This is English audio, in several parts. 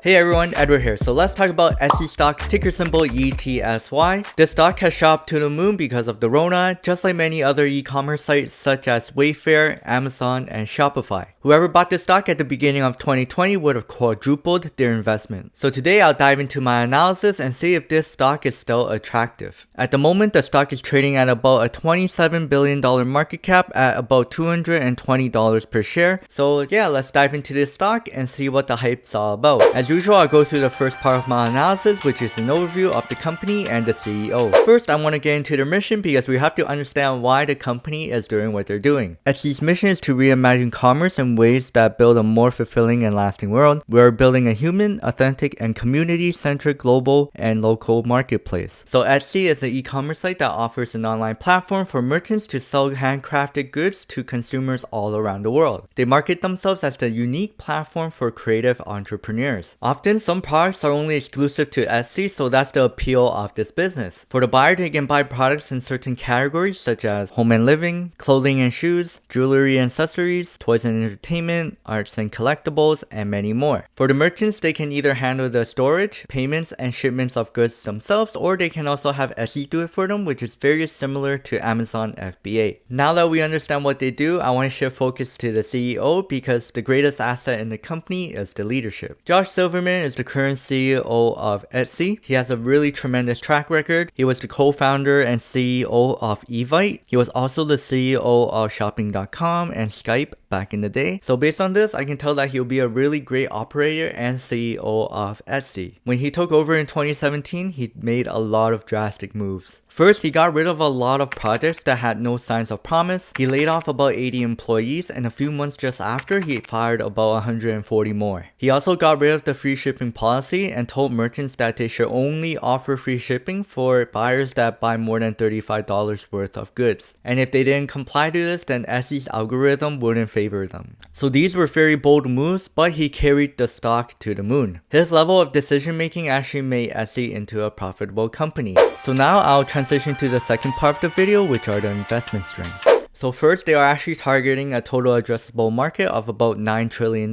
Hey everyone, Edward here. So let's talk about Etsy stock, ticker symbol ETSY. This stock has shot to the moon because of the Rona, just like many other e-commerce sites such as Wayfair, Amazon, and Shopify. Whoever bought this stock at the beginning of 2020 would have quadrupled their investment. So today I'll dive into my analysis and see if this stock is still attractive. At the moment, the stock is trading at about a $27 billion market cap at about $220 per share. So yeah, let's dive into this stock and see what the hype's all about. As usual, I'll go through the first part of my analysis, which is an overview of the company and the CEO. First, I want to get into their mission because we have to understand why the company is doing what they're doing. Etsy's mission is to reimagine commerce in ways that build a more fulfilling and lasting world. We are building a human, authentic, and community-centric global and local marketplace. So Etsy is an e-commerce site that offers an online platform for merchants to sell handcrafted goods to consumers all around the world. They market themselves as the unique platform for creative entrepreneurs. Often, some products are only exclusive to Etsy, so that's the appeal of this business. For the buyer, they can buy products in certain categories such as home and living, clothing and shoes, jewelry and accessories, toys and entertainment, arts and collectibles, and many more. For the merchants, they can either handle the storage, payments, and shipments of goods themselves, or they can also have Etsy do it for them, which is very similar to Amazon FBA. Now that we understand what they do, I want to shift focus to the CEO because the greatest asset in the company is the leadership. Josh Silverman is the current CEO of Etsy. He has a really tremendous track record. He was the co-founder and CEO of Evite. He was also the CEO of Shopping.com and Skype back in the day. So based on this, I can tell that he'll be a really great operator and CEO of Etsy. When he took over in 2017, he made a lot of drastic moves. First, he got rid of a lot of projects that had no signs of promise. He laid off about 80 employees, and a few months just after, he fired about 140 more. He also got rid of the free shipping policy and told merchants that they should only offer free shipping for buyers that buy more than $35 worth of goods. And if they didn't comply to this, then Etsy's algorithm wouldn't favor them. So these were very bold moves, but he carried the stock to the moon. His level of decision making actually made Etsy into a profitable company. So now I'll transition to the second part of the video, which are the investment strengths. So first, they are actually targeting a total addressable market of about $9 trillion,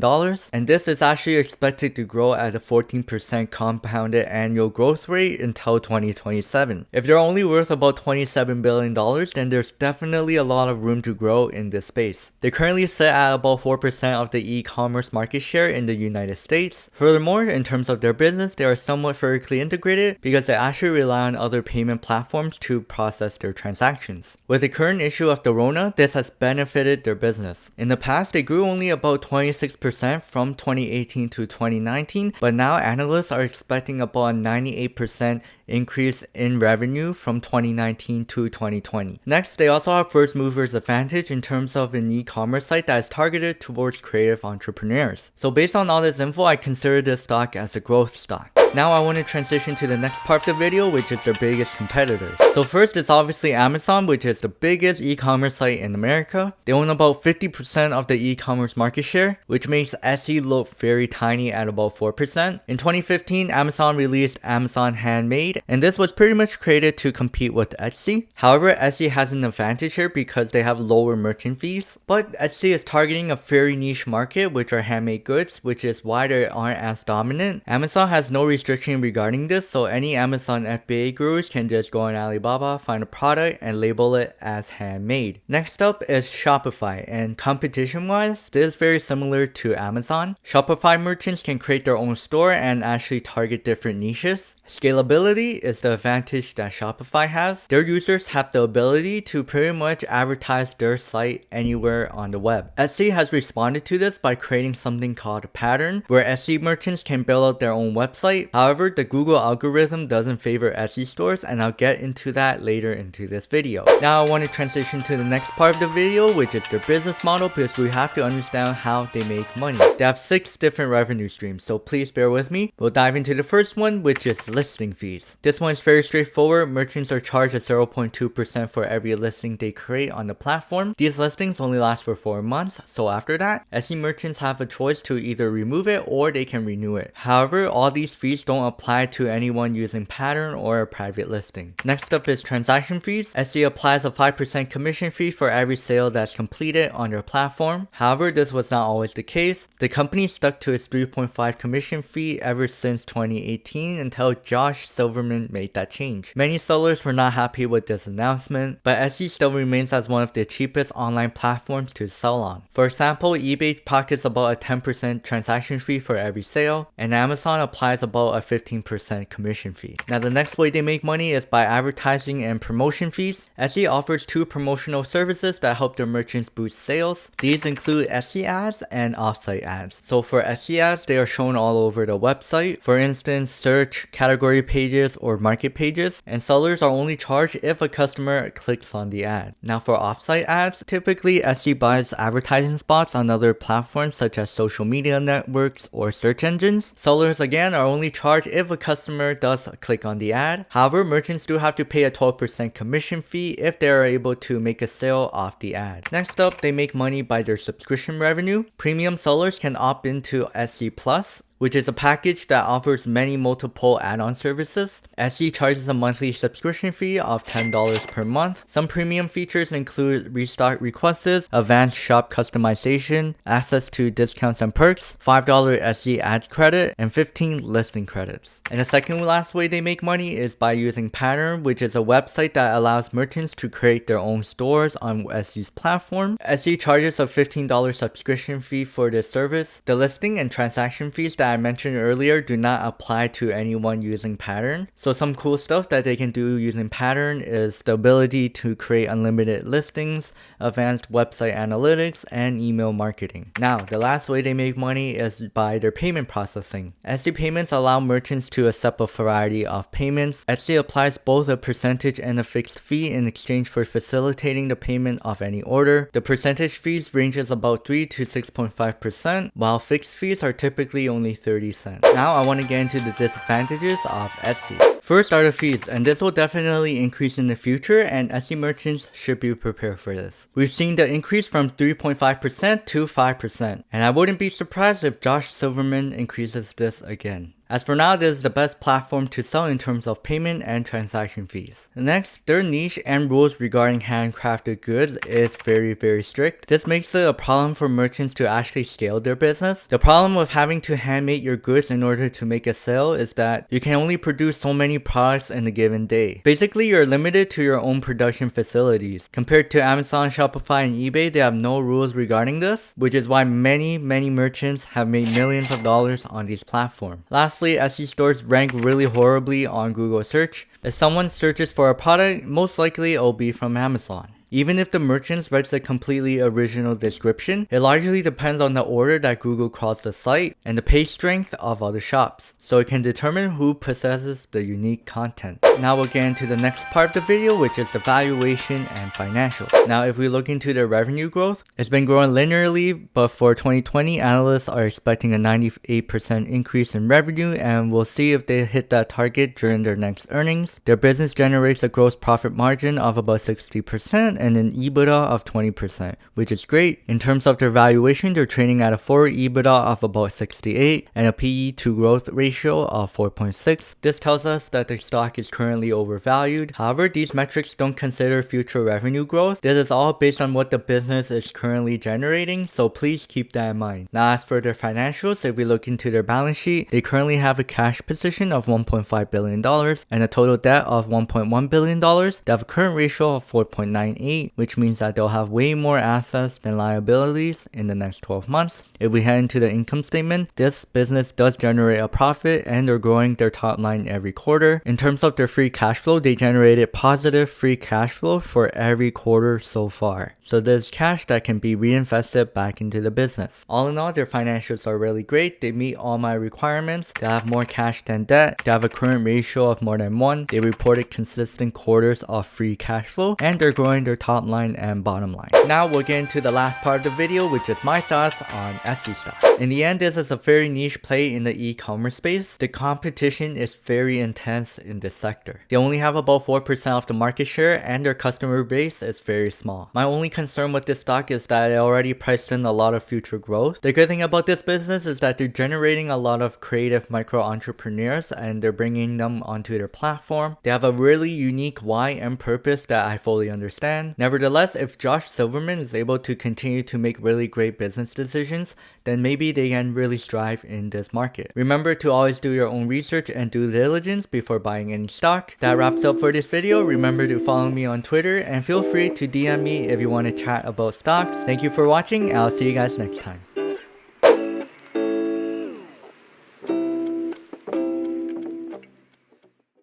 and this is actually expected to grow at a 14% compounded annual growth rate until 2027. If they're only worth about $27 billion, then there's definitely a lot of room to grow in this space. They currently sit at about 4% of the e-commerce market share in the United States. Furthermore, in terms of their business, they are somewhat vertically integrated because they actually rely on other payment platforms to process their transactions. With the current issue of the Rona, this has benefited their business. In the past, they grew only about 26% from 2018 to 2019, but now analysts are expecting about a 98% increase in revenue from 2019 to 2020. Next, they also have first movers advantage in terms of an e-commerce site that is targeted towards creative entrepreneurs. So based on all this info, I consider this stock as a growth stock. Now I want to transition to the next part of the video, which is their biggest competitors. So first is obviously Amazon, which is the biggest e-commerce site in America. They own about 50% of the e-commerce market share, which makes Etsy look very tiny at about 4%. In 2015, Amazon released Amazon Handmade, and this was pretty much created to compete with Etsy. However, Etsy has an advantage here because they have lower merchant fees, but Etsy is targeting a very niche market, which are handmade goods, which is why they aren't as dominant. Amazon has no restriction regarding this, so any Amazon FBA gurus can just go on Alibaba, find a product, and label it as handmade. Next up is Shopify, and competition-wise, this is very similar to Amazon. Shopify merchants can create their own store and actually target different niches. Scalability is the advantage that Shopify has. Their users have the ability to pretty much advertise their site anywhere on the web. Etsy has responded to this by creating something called a pattern, where Etsy merchants can build out their own website. However, the Google algorithm doesn't favor Etsy stores, and I'll get into that later into this video. Now I want to transition to the next part of the video, which is their business model, because we have to understand how they make money. They have 6 different revenue streams, so please bear with me. We'll dive into the first one, which is listing fees. This one is very straightforward. Merchants are charged a 0.2% for every listing they create on the platform. These listings only last for 4 months, so after that, Etsy merchants have a choice to either remove it or they can renew it. However, all these fees fees don't apply to anyone using Pattern or a private listing. Next up is transaction fees. Etsy applies a 5% commission fee for every sale that's completed on their platform. However, this was not always the case. The company stuck to its 3.5 commission fee ever since 2018 until Josh Silverman made that change. Many sellers were not happy with this announcement, but Etsy still remains as one of the cheapest online platforms to sell on. For example, eBay pockets about a 10% transaction fee for every sale, and Amazon applies about a 15% commission fee. Now the next way they make money is by advertising and promotion fees. Etsy offers two promotional services that help their merchants boost sales. These include Etsy ads and offsite ads. So for Etsy ads, they are shown all over the website. For instance, search, category pages, or market pages, and sellers are only charged if a customer clicks on the ad. Now for offsite ads, typically Etsy buys advertising spots on other platforms such as social media networks or search engines. Sellers again are only charged if a customer does click on the ad. However, merchants do have to pay a 12% commission fee if they are able to make a sale off the ad. Next up, they make money by their subscription revenue. Premium sellers can opt into Etsy Plus, which is a package that offers many multiple add-on services. Etsy charges a monthly subscription fee of $10 per month. Some premium features include restock requests, advanced shop customization, access to discounts and perks, $5 Etsy ad credit, and 15 listing credits. And the second last way they make money is by using Pattern, which is a website that allows merchants to create their own stores on Etsy's platform. Etsy charges a $15 subscription fee for this service. The listing and transaction fees that I mentioned earlier do not apply to anyone using Pattern. So some cool stuff that they can do using Pattern is the ability to create unlimited listings, advanced website analytics, and email marketing. Now, the last way they make money is by their payment processing. Etsy payments allow merchants to accept a variety of payments. Etsy applies both a percentage and a fixed fee in exchange for facilitating the payment of any order. The percentage fees ranges about 3 to 6.5%, while fixed fees are typically only 30 cents. Now I want to get into the disadvantages of Etsy. First are the fees, and this will definitely increase in the future, and Etsy merchants should be prepared for this. We've seen the increase from 3.5% to 5%, and I wouldn't be surprised if Josh Silverman increases this again. As for now, this is the best platform to sell in terms of payment and transaction fees. Next, their niche and rules regarding handcrafted goods is very strict. This makes it a problem for merchants to actually scale their business. The problem with having to handmade your goods in order to make a sale is that you can only produce so many products in a given day. Basically, you're limited to your own production facilities. Compared to Amazon, Shopify, and eBay, they have no rules regarding this, which is why many merchants have made millions of dollars on these platforms. Lastly, Etsy stores rank really horribly on Google search. If someone searches for a product, most likely it'll be from Amazon. Even if the merchant writes a completely original description, it largely depends on the order that Google crawls the site and the page strength of other shops, so it can determine who possesses the unique content. Now we'll get into the next part of the video, which is the valuation and financials. Now if we look into the revenue growth, it's been growing linearly, but for 2020, analysts are expecting a 98% increase in revenue, and we'll see if they hit that target during their next earnings. Their business generates a gross profit margin of about 60%, and an EBITDA of 20%, which is great. In terms of their valuation, they're trading at a forward EBITDA of about 68 and a PE to growth ratio of 4.6. This tells us that their stock is currently overvalued. However, these metrics don't consider future revenue growth. This is all based on what the business is currently generating, so please keep that in mind. Now as for their financials, if we look into their balance sheet, they currently have a cash position of $1.5 billion and a total debt of $1.1 billion. They have a current ratio of 4.98, which means that they'll have way more assets than liabilities in the next 12 months. If we head into the income statement, this business does generate a profit and they're growing their top line every quarter. In terms of their free cash flow, they generated positive free cash flow for every quarter so far. So there's cash that can be reinvested back into the business. All in all, their financials are really great. They meet all my requirements. They have more cash than debt. They have a current ratio of more than 1. They reported consistent quarters of free cash flow and they're growing their top line and bottom line. Now we'll get into the last part of the video, which is my thoughts on SC stock. In the end, this is a very niche play in the e-commerce space. The competition is very intense in this sector. They only have about 4% of the market share and their customer base is very small. My only concern with this stock is that it already priced in a lot of future growth. The good thing about this business is that they're generating a lot of creative micro entrepreneurs and they're bringing them onto their platform. They have a really unique why and purpose that I fully understand. Nevertheless, if Josh Silverman is able to continue to make really great business decisions, then maybe they can really strive in this market. Remember to always do your own research and due diligence before buying any stock. That wraps up for this video. Remember to follow me on Twitter and feel free to DM me if you want to chat about stocks. Thank you for watching and I'll see you guys next time.